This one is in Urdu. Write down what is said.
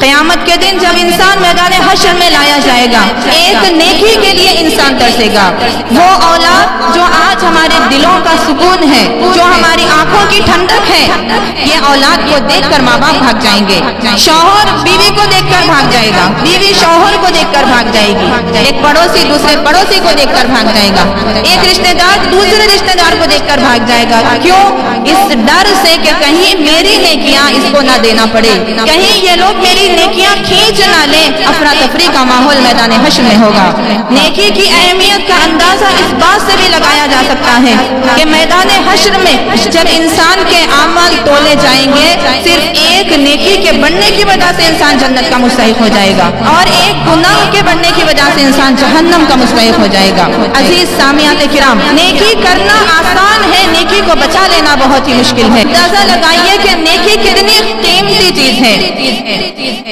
قیامت کے دن جب انسان میدان حشر میں لایا جائے گا، ایک نیکی کے لیے انسان ترسے گا۔ وہ اولاد جو آج ہمارے دلوں کا سکون ہے، جو ہماری آنکھوں کی ٹھنڈک ہے، یہ اولاد کو دیکھ کر ماں باپ بھاگ جائیں گے، شوہر بیوی کو دیکھ کر بھاگ جائے گا، بیوی شوہر کو دیکھ کر بھاگ جائے گی، ایک پڑوسی دوسرے پڑوسی کو دیکھ کر بھاگ جائے گا، ایک رشتہ دار دوسرے رشتہ دار کو دیکھ کر بھاگ جائے گا۔ کیوں؟ اس ڈر سے کہ کہیں میری نیکیاں اس کو نہ دینا پڑے، کہیں یہ لوگ میری نیکیاں کھینچ نہ لیں۔ افراتفری کا ماحول میدان حشر میں ہوگا۔ نیکی کی اہمیت کا اندازہ اس بات سے بھی لگایا جا سکتا ہے کہ میدان حشر میں جب انسان کے اعمال تولے جائیں گے، صرف ایک نیکی کے بڑھنے کی وجہ سے انسان جنت کا مستحق ہو جائے گا، اور ایک گناہ کے بڑھنے کی وجہ سے انسان جہنم کا مستحق ہو جائے گا۔ عزیز سامعات کرام، نیکی کرنا آسان ہے، نیکی کو بچا لینا بہت ہی مشکل ہے۔ اندازہ لگائیے کہ نیکی کتنی قیمتی چیز ہے۔